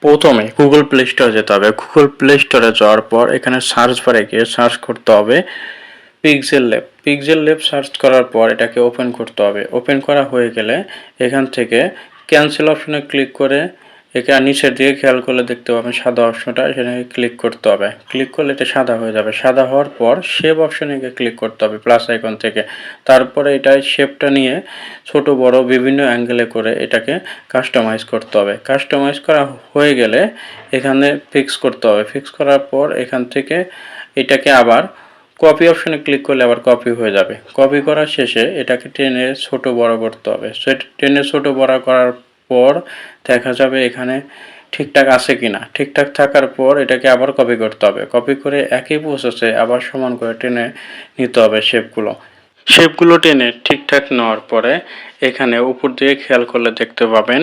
প্রথমে Google play স্টোরে যেতে হবে। গুগল প্লে স্টোরে যাওয়ার পর এখানে সার্চ বারে গিয়ে সার্চ করতে হবে pixel lab. Pixel lab search করার পর এটাকে ওপেন করতে হবে। ওপেন করা হয়ে গেলে এখান থেকে ক্যান্সেল অপশনে ক্লিক করে এখানে নিচের দিকে খেয়াল করলে দেখতে পাবেন সাদা অপশনটা, সেখানে ক্লিক করতে হবে। ক্লিক করলে এটা সাদা হয়ে যাবে। সাদা হওয়ার পর শেপ অপশনে গিয়ে ক্লিক করতে হবে প্লাস আইকন থেকে। তারপরে এটা শেপটা নিয়ে ছোট বড় বিভিন্ন অ্যাঙ্গেলে করে এটাকে কাস্টমাইজ করতে হবে। কাস্টমাইজ করা হয়ে গেলে এখানে ফিক্স করতে হবে। ফিক্স করার পর এখান থেকে এটাকে আবার কপি অপশনে ক্লিক করলে আবার কপি হয়ে যাবে। কপি করার শেষে এটাকে টেনে ছোট বড় করতে হবে। টেনে ছোট বড় করার পর দেখা যাবে এখানে ঠিকঠাক আছে কিনা। ঠিকঠাক থাকার পর এটাকে আবার কপি করতে হবে। কপি করে একই প্রসেসে আবার সমান করে টেনে নিতে হবে শেপগুলো। শেপগুলো টেনে ঠিকঠাক নেওয়ার পরে এখানে উপর দিকে খেয়াল করলে দেখতে পাবেন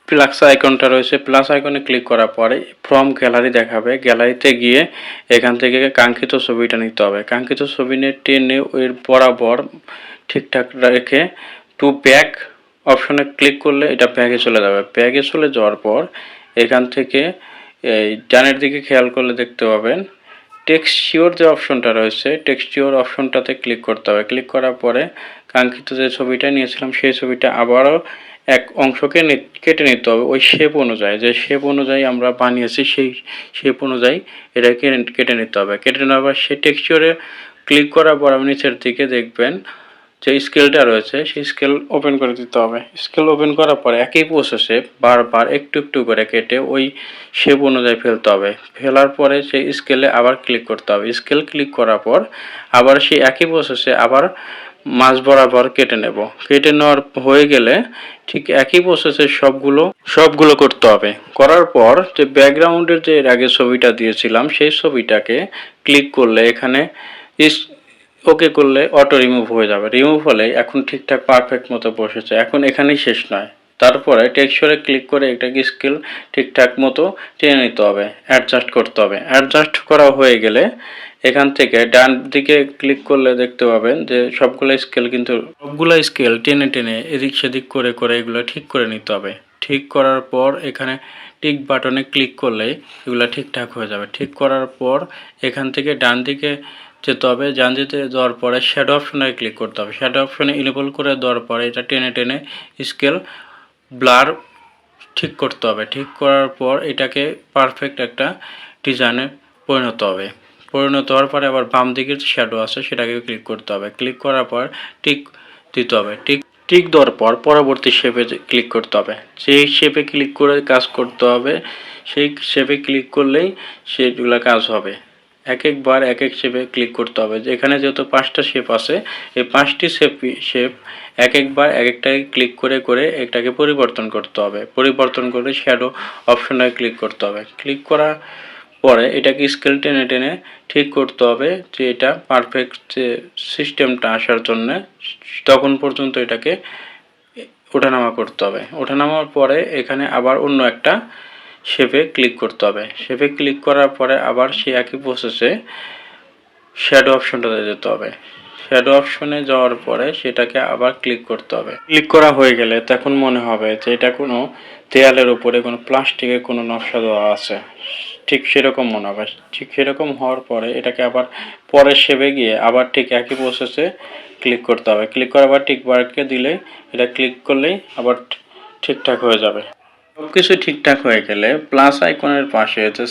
প্লাস আইকনটা রয়েছে। প্লাস আইকনে ক্লিক করার পরে ফ্রম গ্যালারি দেখাবে। গ্যালারিতে গিয়ে এখান থেকে কাঙ্ক্ষিত ছবিটা নিতে হবে। কাঙ্ক্ষিত ছবি নিয়ে টেনে এর বরাবর ঠিকঠাক রেখে টু ব্যাক অপশনে ক্লিক করলে এটা ব্যাগে চলে যাবে। ব্যাগে চলে যাওয়ার পর এখান থেকে এই ডানের দিকে খেয়াল করলে দেখতে পাবেন টেক্সচার যে অপশনটা রয়েছে, টেক্সচার অপশনটাতে ক্লিক করতে হবে। ক্লিক করার পরে কাঙ্ক্ষিত যে ছবিটা নিয়েছিলাম সেই ছবিটা আবারও এক অংশকে কেটে নিতে হবে ওই শেপ অনুযায়ী। যে শেপ অনুযায়ী আমরা বানিয়েছি সেই শেপ অনুযায়ী এটাকে কেটে নিতে হবে। কেটে নেওয়ার পর সেই টেক্সচারে ক্লিক করার পর আপনি নিচের দিকে দেখবেন যে স্কেলটা রয়েছে সেই স্কেল ওপেন করে দিতে হবে। স্কেল ওপেন করার পরে একই প্রসেসে বারবার একটু একটু করে কেটে ওই শেপ অনুযায়ী ফেলতে হবে। ফেলার পরে সেই স্কেলে আবার ক্লিক করতে হবে। স্কেল ক্লিক করার পর আবার সেই একই প্রসেসে আবার মাঝ বরাবর কেটে নেব। কেটে নেওয়ার হয়ে গেলে ঠিক একই প্রসেসে সবগুলো করতে হবে। করার পর যে ব্যাকগ্রাউন্ডের যে এর আগে ছবিটা দিয়েছিলাম সেই ছবিটাকে ক্লিক করলে এখানে ওকে করলে অটো রিমুভ হয়ে যাবে। রিমুভ হলে এখন ঠিকঠাক পারফেক্ট মতো বসেছে। এখন এখানেই শেষ নয়, তারপরে টেক্সচারে ক্লিক করে এটাকে স্কেল ঠিকঠাক মতো টেনে নিতে হবে, অ্যাডজাস্ট করতে হবে। অ্যাডজাস্ট করা হয়ে গেলে এখান থেকে ডান দিকে ক্লিক করলে দেখতে পাবেন যে সবগুলো স্কেল টেনে টেনে এদিক সেদিক করে করে এগুলো ঠিক করে নিতে হবে। ঠিক করার পর এখানে টিক বাটনে ক্লিক করলেই এগুলো ঠিকঠাক হয়ে যাবে। ঠিক করার পর এখান থেকে ডান দিকে যেতে হবে। ডান দিকে যাওয়ার পরে শ্যাডো অপশনে ক্লিক করতে হবে। শ্যাডো অপশনে ইনেবল করে দেওয়ার পরে এটা টেনে টেনে স্কেল ব্লার ঠিক করতে হবে। ঠিক করার পর এটাকে পারফেক্ট একটা ডিজাইনে পরিণত হবে। পরিণত হওয়ার পরে আবার বাম দিকের শ্যাডো আছে সেটাকে ক্লিক করতে হবে। ক্লিক করার পর টিক দিতে হবে। টিক দেওয়ার পর পরবর্তী শেপে ক্লিক করতে হবে। যেই শেপে ক্লিক করে কাজ করতে হবে সেই শেপে ক্লিক করলেই সেগুলো কাজ হবে। একবার এক এক শেপে ক্লিক করতে হবে। এখানে যেহেতু 5টা শেপ আছে এই 5টি শেপ একবার এক একটাকে ক্লিক করে করে এটাকে পরিবর্তন করতে হবে। পরিবর্তন করে শ্যাডো অপশনে ক্লিক করতে হবে। ক্লিক করা পরে এটাকে স্কেল টেনে টেনে ঠিক করতে হবে যে এটা পারফেক্ট যে সিস্টেমটা আসার জন্য তখন পর্যন্ত এটাকে ওঠানামা করতে হবে। ওঠানামার পরে এখানে আবার অন্য একটা শেপে ক্লিক করতে হবে। শেপে ক্লিক করার পরে আবার সেই একই প্রসেসে শ্যাডো অপশনটাতে যেতে হবে। শ্যাডো অপশনে যাওয়ার পরে সেটাকে আবার ক্লিক করতে হবে। ক্লিক করা হয়ে গেলে তখন মনে হবে যে এটা কোনো দেয়ালের উপরে কোনো প্লাস্টিকের কোনো নকশা দেওয়া আছে, ঠিক সেরকম মনে হবে। ঠিক সেরকম হওয়ার পরে এটাকে আবার পরের শেপে গিয়ে আবার ঠিক একই প্রসেসে ক্লিক করতে হবে। ক্লিক করে আবার টিক মার্কে দিলে এটা ক্লিক করলেই আবার ঠিকঠাক হয়ে যাবে। সব কিছু ঠিকঠাক হয়ে গেলে প্লাস আইকনের পাশে যে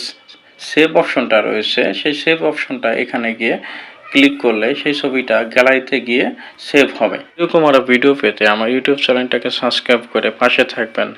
সেভ অপশনটা রয়েছে সেই সেভ অপশনটা এখানে গিয়ে ক্লিক করলে সেই ছবিটা গ্যালারিতে গিয়ে সেভ হবে। এরকম আরও ভিডিও পেতে আমার ইউটিউব চ্যানেলটাকে সাবস্ক্রাইব করে পাশে থাকবেন।